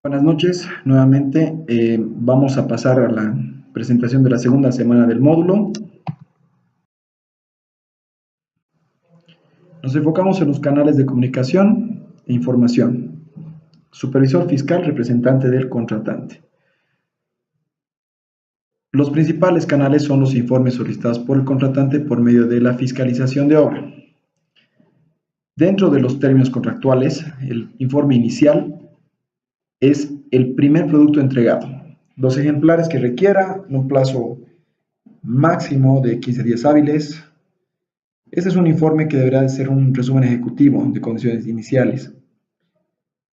Buenas noches, nuevamente vamos a pasar a la presentación de la segunda semana del módulo. Nos enfocamos en los canales de comunicación e información. Supervisor fiscal, representante del contratante. Los principales canales son los informes solicitados por el contratante por medio de la fiscalización de obra. Dentro de los términos contractuales, el informe inicial es el primer producto entregado. Los ejemplares que requiera en un plazo máximo de 15 días hábiles. Este es un informe que deberá de ser un resumen ejecutivo de condiciones iniciales.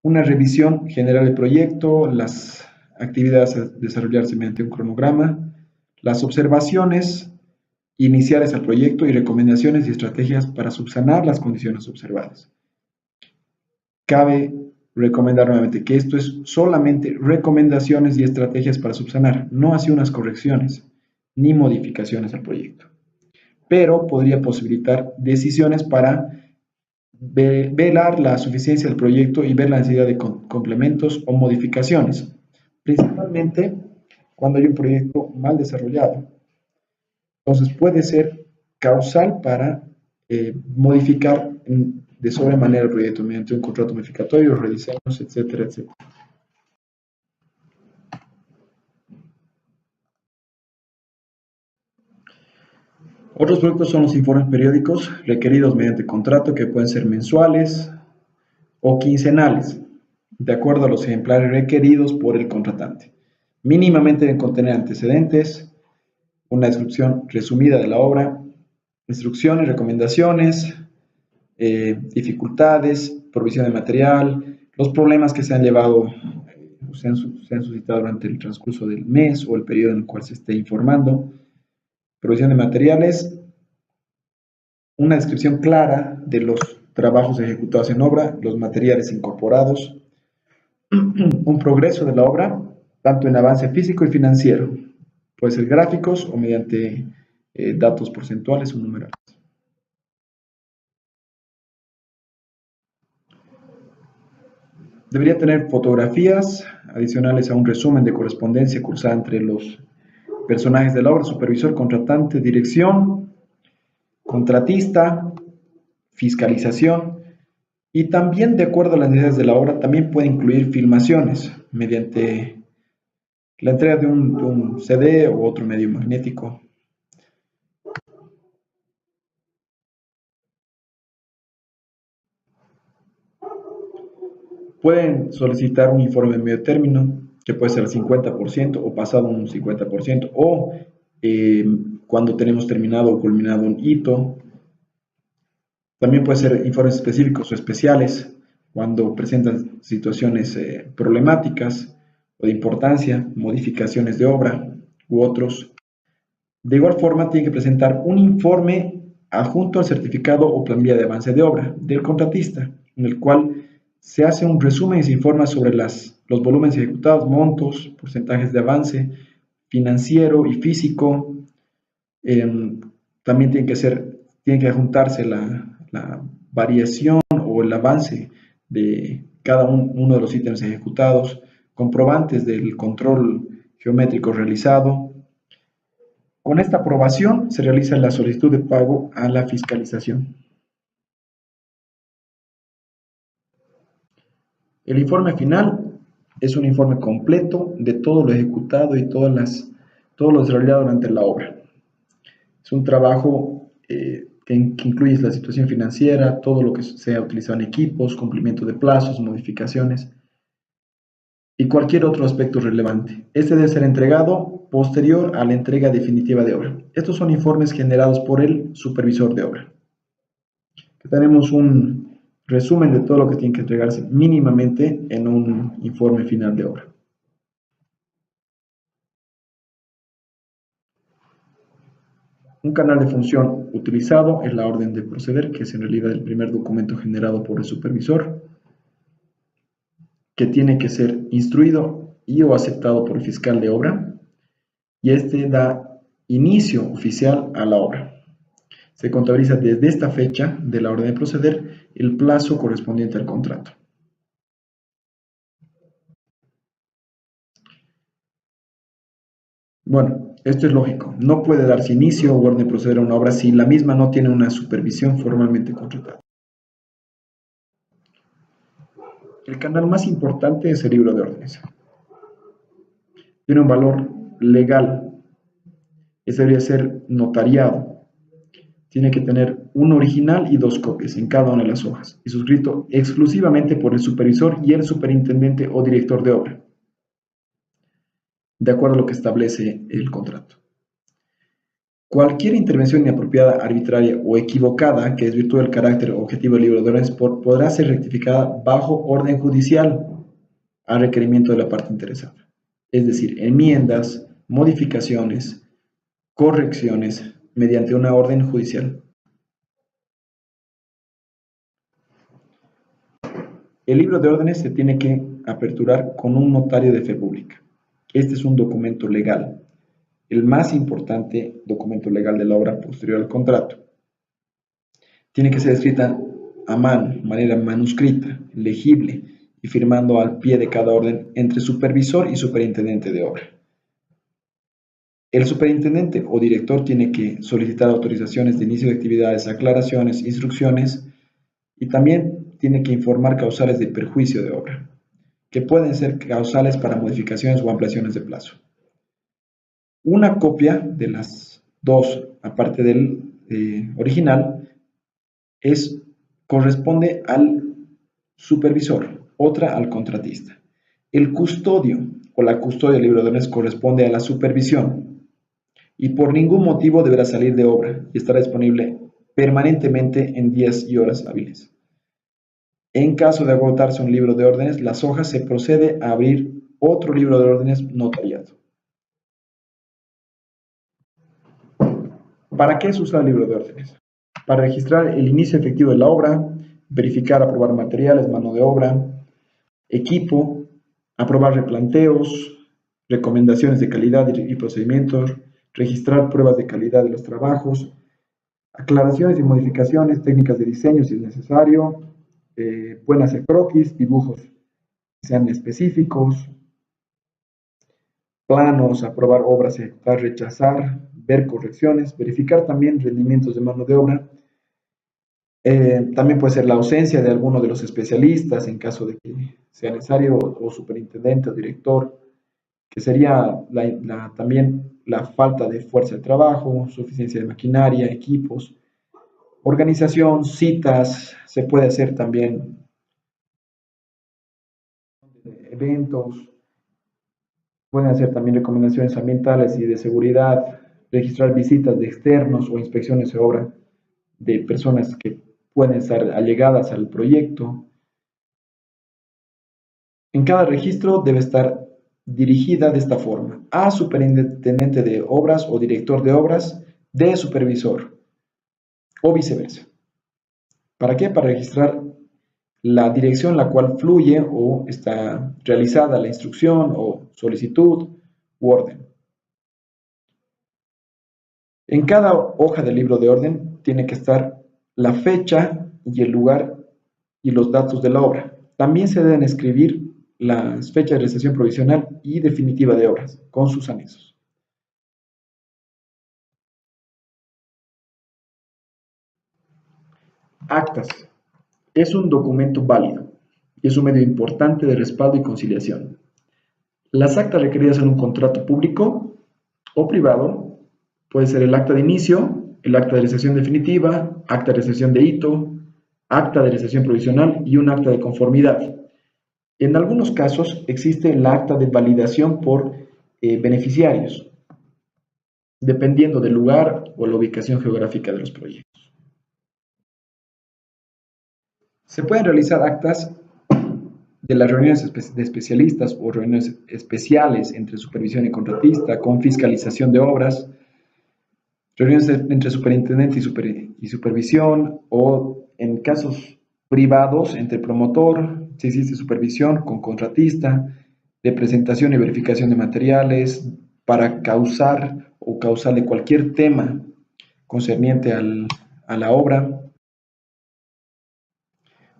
Una revisión general del proyecto, las actividades a desarrollarse mediante un cronograma, las observaciones iniciales al proyecto y recomendaciones y estrategias para subsanar las condiciones observadas. Cabe recomendar nuevamente que esto es solamente recomendaciones y estrategias para subsanar, no así unas correcciones ni modificaciones al proyecto, pero podría posibilitar decisiones para velar la suficiencia del proyecto y ver la necesidad de complementos o modificaciones, principalmente cuando hay un proyecto mal desarrollado. Entonces puede ser causal para modificar de sobremanera el proyecto mediante un contrato modificatorio, rediseños, etcétera, etcétera. Otros productos son los informes periódicos requeridos mediante contrato, que pueden ser mensuales o quincenales, de acuerdo a los ejemplares requeridos por el contratante. Mínimamente deben contener antecedentes, una descripción resumida de la obra, instrucciones, recomendaciones, dificultades, provisión de material, los problemas que se han llevado, se han suscitado durante el transcurso del mes o el periodo en el cual se esté informando, provisión de materiales, una descripción clara de los trabajos ejecutados en obra, los materiales incorporados, un progreso de la obra, tanto en avance físico y financiero, puede ser gráficos o mediante datos porcentuales o numerales. Debería tener fotografías adicionales a un resumen de correspondencia cursada entre los personajes de la obra: supervisor, contratante, dirección, contratista, fiscalización, y también, de acuerdo a las necesidades de la obra, también puede incluir filmaciones mediante la entrega de un CD u otro medio magnético. Pueden solicitar un informe de medio término, que puede ser el 50% o pasado un 50%, o cuando tenemos terminado o culminado un hito. También puede ser informes específicos o especiales, cuando presentan situaciones problemáticas o de importancia, modificaciones de obra u otros. De igual forma, tiene que presentar un informe adjunto al certificado o planilla de avance de obra del contratista, en el cual se hace un resumen y se informa sobre los volúmenes ejecutados, montos, porcentajes de avance financiero y físico. También tiene que adjuntarse la variación o el avance de cada uno de los ítems ejecutados, comprobantes del control geométrico realizado. Con esta aprobación se realiza la solicitud de pago a la fiscalización. El informe final es un informe completo de todo lo ejecutado y todo lo desarrollado durante la obra. Es un trabajo que incluye la situación financiera, todo lo que se ha utilizado en equipos, cumplimiento de plazos, modificaciones y cualquier otro aspecto relevante. Este debe ser entregado posterior a la entrega definitiva de obra. Estos son informes generados por el supervisor de obra. Tenemos un resumen de todo lo que tiene que entregarse mínimamente en un informe final de obra. Un canal de función utilizado es la orden de proceder, que es en realidad el primer documento generado por el supervisor, que tiene que ser instruido y o aceptado por el fiscal de obra, y este da inicio oficial a la obra. Se contabiliza desde esta fecha de la orden de proceder el plazo correspondiente al contrato. Bueno, esto es lógico. No puede darse inicio o orden de proceder a una obra si la misma no tiene una supervisión formalmente contratada. El canal más importante es el libro de órdenes. Tiene un valor legal. Ese debería ser notariado. Tiene que tener un original y dos copias en cada una de las hojas y suscrito exclusivamente por el supervisor y el superintendente o director de obra, de acuerdo a lo que establece el contrato. Cualquier intervención inapropiada, arbitraria o equivocada que desvirtúe el carácter objetivo del libro de órdenes podrá ser rectificada bajo orden judicial a requerimiento de la parte interesada. Es decir, enmiendas, modificaciones, correcciones mediante una orden judicial. El libro de órdenes se tiene que aperturar con un notario de fe pública. Este es un documento legal, el más importante documento legal de la obra posterior al contrato. Tiene que ser escrita a mano, de manera manuscrita, legible y firmando al pie de cada orden entre supervisor y superintendente de obra. El superintendente o director tiene que solicitar autorizaciones de inicio de actividades, aclaraciones, instrucciones y también tiene que informar causales de perjuicio de obra, que pueden ser causales para modificaciones o ampliaciones de plazo. Una copia de las dos, aparte del original, corresponde al supervisor, otra al contratista. El custodio o la custodia del libro de órdenes corresponde a la supervisión y por ningún motivo deberá salir de obra y estará disponible permanentemente en días y horas hábiles. En caso de agotarse un libro de órdenes, las hojas se procede a abrir otro libro de órdenes notariado. ¿Para qué se usa el libro de órdenes? Para registrar el inicio efectivo de la obra, verificar, aprobar materiales, mano de obra, equipo, aprobar replanteos, recomendaciones de calidad y procedimientos, registrar pruebas de calidad de los trabajos, aclaraciones y modificaciones, técnicas de diseño si es necesario, pueden hacer croquis, dibujos que sean específicos, planos, aprobar obras, ejecutar, rechazar, ver correcciones, verificar también rendimientos de mano de obra. También puede ser la ausencia de alguno de los especialistas en caso de que sea necesario, o superintendente o director, que sería también la falta de fuerza de trabajo, suficiencia de maquinaria, equipos, organización, citas, se puede hacer también eventos, pueden hacer también recomendaciones ambientales y de seguridad, registrar visitas de externos o inspecciones de obra de personas que pueden estar allegadas al proyecto. En cada registro debe estar dirigida de esta forma: a superintendente de obras o director de obras, de supervisor o viceversa. ¿Para qué? Para registrar la dirección en la cual fluye o está realizada la instrucción o solicitud u orden. En cada hoja del libro de orden tiene que estar la fecha y el lugar y los datos de la obra. También se deben escribir las fechas de realización provisional y definitiva de obras con sus anexos. Actas. Es un documento válido y es un medio importante de respaldo y conciliación. Las actas requeridas en un contrato público o privado puede ser el acta de inicio, el acta de realización definitiva, acta de realización de hito, acta de realización provisional y un acta de conformidad. En algunos casos existe el acta de validación por beneficiarios, dependiendo del lugar o la ubicación geográfica de los proyectos. Se pueden realizar actas de las reuniones de especialistas o reuniones especiales entre supervisión y contratista, con fiscalización de obras, reuniones entre superintendente y supervisión, o en casos privados entre promotor, si existe supervisión con contratista, de presentación y verificación de materiales, para causar o causarle cualquier tema concerniente a la obra.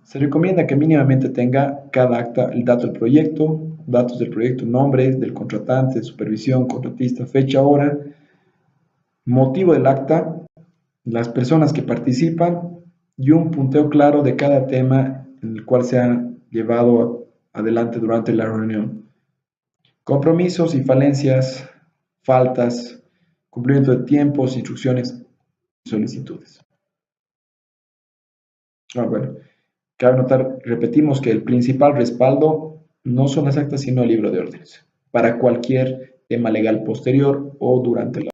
Se recomienda que mínimamente tenga cada acta el dato del proyecto, datos del proyecto, nombres del contratante, supervisión, contratista, fecha, hora, motivo del acta, las personas que participan y un punteo claro de cada tema en el cual se ha llevado adelante durante la reunión. Compromisos y falencias, faltas, cumplimiento de tiempos, instrucciones, solicitudes. Bueno, cabe notar, repetimos que el principal respaldo no son las actas, sino el libro de órdenes, para cualquier tema legal posterior o durante la...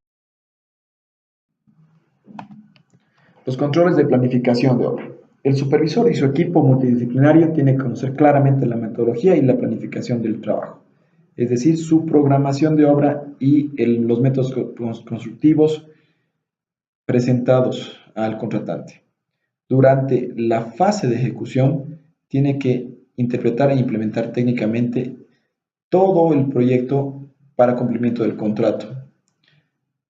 Los controles de planificación de obra. El supervisor y su equipo multidisciplinario tienen que conocer claramente la metodología y la planificación del trabajo, es decir, su programación de obra y los métodos constructivos presentados al contratante. Durante la fase de ejecución, tiene que interpretar e implementar técnicamente todo el proyecto para cumplimiento del contrato.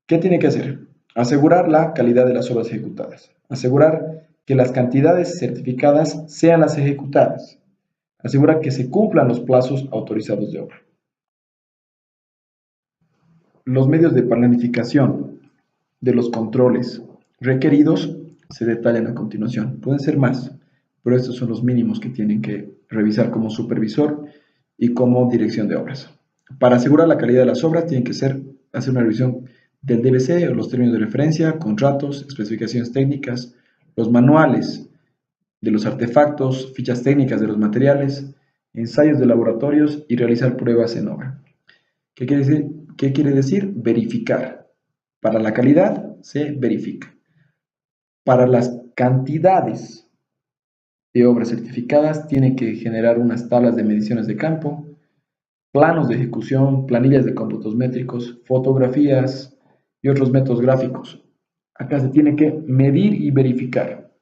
¿Qué tiene que hacer? Asegurar la calidad de las obras ejecutadas, asegurar que las cantidades certificadas sean las ejecutadas, asegurar que se cumplan los plazos autorizados de obra. Los medios de planificación de los controles requeridos se detallan a continuación. Pueden ser más, pero estos son los mínimos que tienen que revisar como supervisor y como dirección de obras. Para asegurar la calidad de las obras, tienen que hacer una revisión del DBC o los términos de referencia, contratos, especificaciones técnicas, los manuales de los artefactos, fichas técnicas de los materiales, ensayos de laboratorios y realizar pruebas en obra. ¿Qué quiere decir? ¿Qué quiere decir? Verificar. Para la calidad se verifica. Para las cantidades de obras certificadas tiene que generar unas tablas de mediciones de campo, planos de ejecución, planillas de cómputos métricos, fotografías y otros métodos gráficos. Acá se tiene que medir y verificar.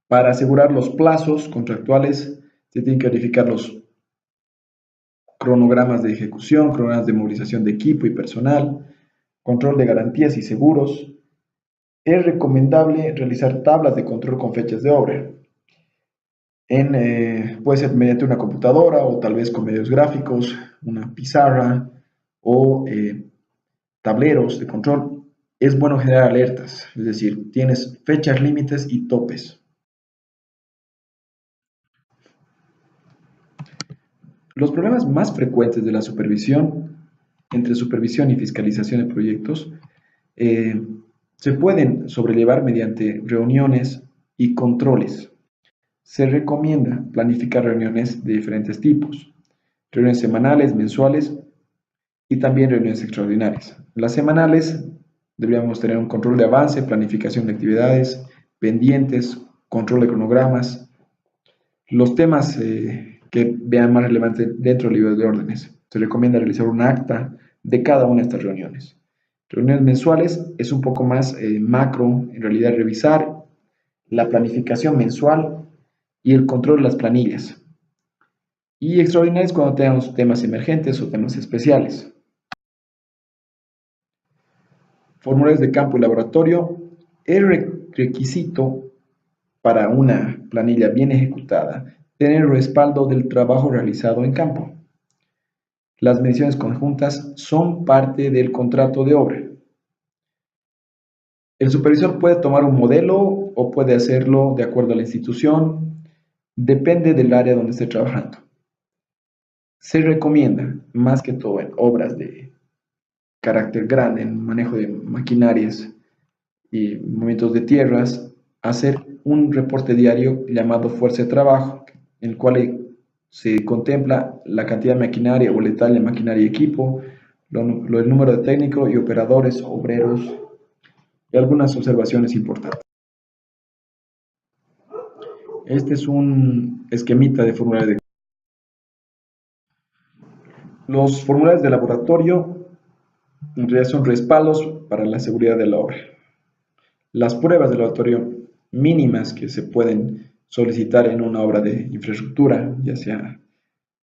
Para asegurar los plazos contractuales se tienen que verificar los cronogramas de ejecución, cronogramas de movilización de equipo y personal, control de garantías y seguros. Es recomendable realizar tablas de control con fechas de obra. Puede ser mediante una computadora o tal vez con medios gráficos, una pizarra o tableros de control. Es bueno generar alertas, es decir, tienes fechas límites y topes. Los problemas más frecuentes de la supervisión, entre supervisión y fiscalización de proyectos, se pueden sobrellevar mediante reuniones y controles. Se recomienda planificar reuniones de diferentes tipos, reuniones semanales, mensuales y también reuniones extraordinarias. Las semanales deberíamos tener un control de avance, planificación de actividades, pendientes, control de cronogramas, los temas que vean más relevantes dentro del libro de órdenes. Se recomienda realizar un acta de cada una de estas reuniones. Reuniones mensuales es un poco más macro, en realidad revisar la planificación mensual y el control de las planillas. Y extraordinarias cuando tenemos temas emergentes o temas especiales. Formularios de campo y laboratorio. Es requisito para una planilla bien ejecutada tener respaldo del trabajo realizado en campo. Las mediciones conjuntas son parte del contrato de obra. El supervisor puede tomar un modelo o puede hacerlo de acuerdo a la institución, depende del área donde esté trabajando. Se recomienda, más que todo en obras de carácter grande, en manejo de maquinarias y movimientos de tierras, hacer un reporte diario llamado fuerza de trabajo, en el cual se contempla la cantidad de maquinaria o letal de maquinaria y equipo, el número de técnicos y operadores, obreros y algunas observaciones importantes. Este es un esquemita de formulario de... Los formularios de laboratorio en realidad son respaldos para la seguridad de la obra. Las pruebas de laboratorio mínimas que se pueden solicitar en una obra de infraestructura, ya sea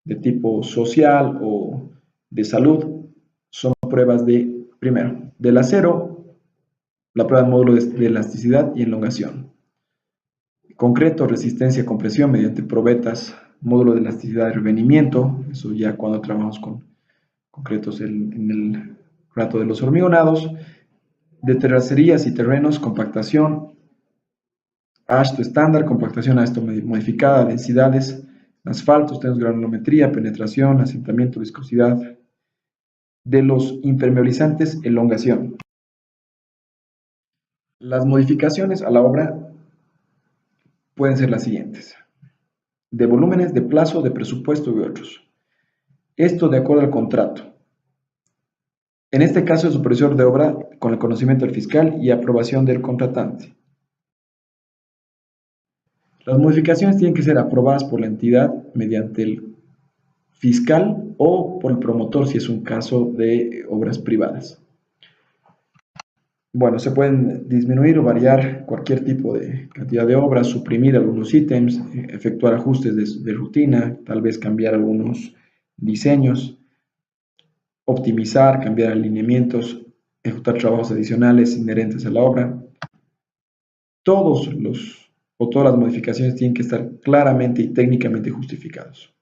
de tipo social o de salud, son pruebas de, primero, del acero, la prueba de módulo de elasticidad y elongación. Concreto, resistencia a compresión mediante probetas, módulo de elasticidad y revenimiento, eso ya cuando trabajamos con concretos en el rato de los hormigonados, de terracerías y terrenos, compactación, ASTO estándar, compactación ASTO modificada, densidades, asfaltos, tenemos granulometría, penetración, asentamiento, viscosidad, de los impermeabilizantes, elongación. Las modificaciones a la obra pueden ser las siguientes: de volúmenes, de plazo, de presupuesto y otros. Esto de acuerdo al contrato. En este caso, el supervisor de obra con el conocimiento del fiscal y aprobación del contratante. Las modificaciones tienen que ser aprobadas por la entidad mediante el fiscal o por el promotor si es un caso de obras privadas. Bueno, se pueden disminuir o variar cualquier tipo de cantidad de obras, suprimir algunos ítems, efectuar ajustes de rutina, tal vez cambiar algunos diseños, optimizar, cambiar alineamientos, ejecutar trabajos adicionales inherentes a la obra. Todas las modificaciones tienen que estar claramente y técnicamente justificados.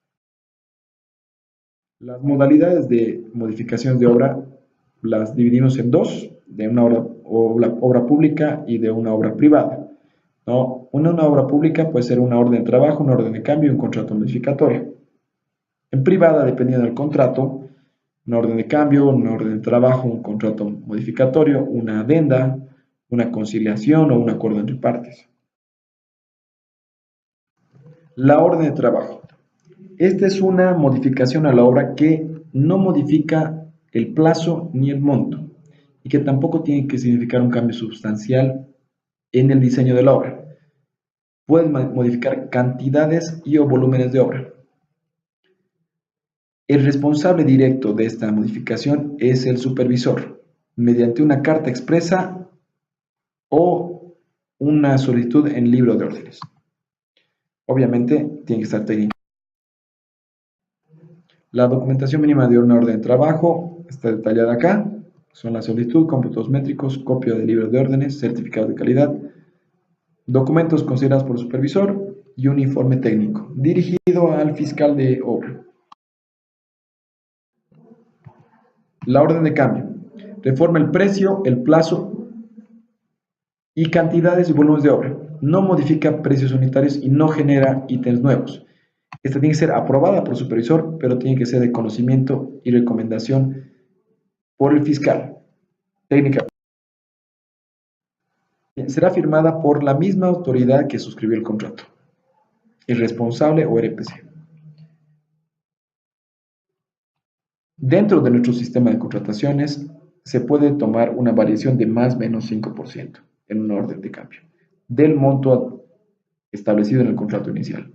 Las modalidades de modificaciones de obra las dividimos en dos: de una obra pública y de una obra privada, ¿no? Una obra pública puede ser una orden de trabajo, una orden de cambio y un contrato modificatorio. En privada, dependiendo del contrato, una orden de cambio, una orden de trabajo, un contrato modificatorio, una adenda, una conciliación o un acuerdo entre partes. La orden de trabajo. Esta es una modificación a la obra que no modifica el plazo ni el monto y que tampoco tiene que significar un cambio sustancial en el diseño de la obra. Puede modificar cantidades y o volúmenes de obra. El responsable directo de esta modificación es el supervisor, mediante una carta expresa o una solicitud en libro de órdenes. Obviamente tiene que estar técnica. La documentación mínima de una orden de trabajo está detallada acá. Son la solicitud, cómputos métricos, copia del libro de órdenes, certificado de calidad, documentos considerados por el supervisor y un informe técnico dirigido al fiscal de obra. La orden de cambio. Reforma el precio, el plazo y cantidades y volúmenes de obra. No modifica precios unitarios y no genera ítems nuevos. Esta tiene que ser aprobada por el supervisor, pero tiene que ser de conocimiento y recomendación por el fiscal. Técnica. Será firmada por la misma autoridad que suscribió el contrato, el responsable o RPC. Dentro de nuestro sistema de contrataciones se puede tomar una variación de más o menos 5% en una orden de cambio del monto establecido en el contrato inicial.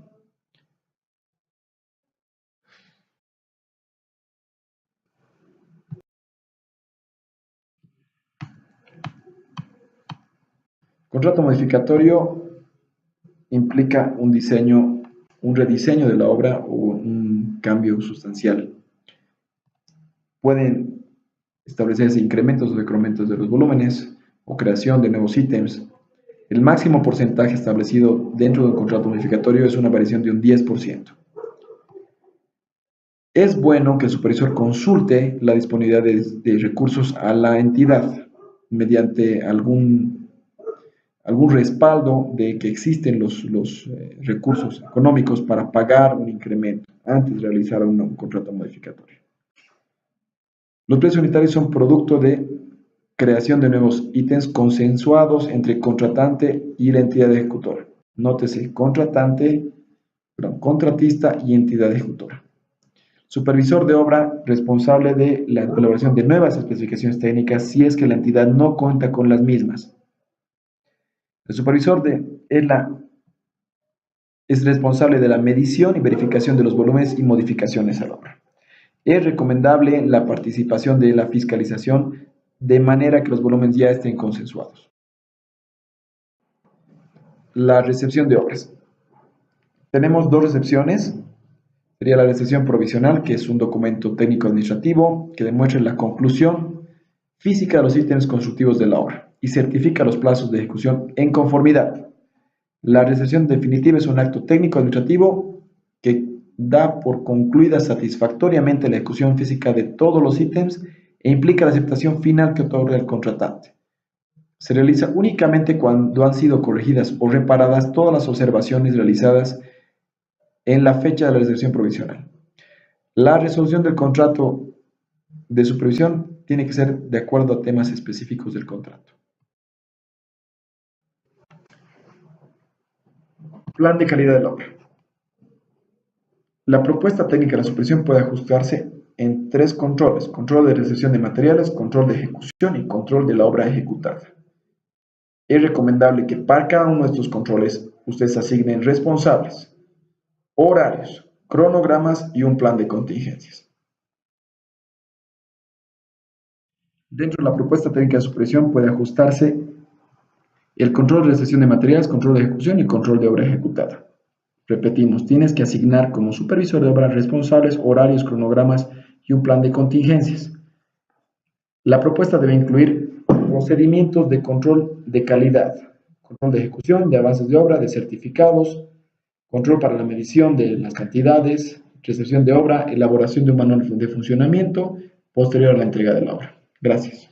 Contrato modificatorio implica un rediseño de la obra o un cambio sustancial. Pueden establecerse incrementos o decrementos de los volúmenes o creación de nuevos ítems. El máximo porcentaje establecido dentro de un contrato modificatorio es una variación de un 10%. Es bueno que el supervisor consulte la disponibilidad de recursos a la entidad mediante algún respaldo de que existen los recursos económicos para pagar un incremento antes de realizar un contrato modificatorio. Los precios unitarios son producto de creación de nuevos ítems consensuados entre contratante y la entidad ejecutora. Nótese, contratista y entidad ejecutora. Supervisor de obra responsable de la elaboración de nuevas especificaciones técnicas si es que la entidad no cuenta con las mismas. El supervisor es responsable de la medición y verificación de los volúmenes y modificaciones a la obra. Es recomendable la participación de la fiscalización de manera que los volúmenes ya estén consensuados. La recepción de obras. Tenemos dos recepciones. Sería la recepción provisional, que es un documento técnico administrativo que demuestre la conclusión física de los ítems constructivos de la obra y certifica los plazos de ejecución en conformidad. La recepción definitiva es un acto técnico-administrativo que da por concluida satisfactoriamente la ejecución física de todos los ítems e implica la aceptación final que otorga el contratante. Se realiza únicamente cuando han sido corregidas o reparadas todas las observaciones realizadas en la fecha de la recepción provisional. La resolución del contrato de supervisión tiene que ser de acuerdo a temas específicos del contrato. Plan de calidad de la obra. La propuesta técnica de la supervisión puede ajustarse en 3 controles: control de recepción de materiales, control de ejecución y control de la obra ejecutada. Es recomendable que para cada uno de estos controles ustedes asignen responsables, horarios, cronogramas y un plan de contingencias. Dentro de la propuesta técnica de supervisión puede ajustarse el control de recepción de materiales, control de ejecución y control de obra ejecutada. Repetimos, tienes que asignar como supervisor de obras responsables, horarios, cronogramas y un plan de contingencias. La propuesta debe incluir procedimientos de control de calidad, control de ejecución, de avances de obra, de certificados, control para la medición de las cantidades, recepción de obra, elaboración de un manual de funcionamiento posterior a la entrega de la obra. Gracias.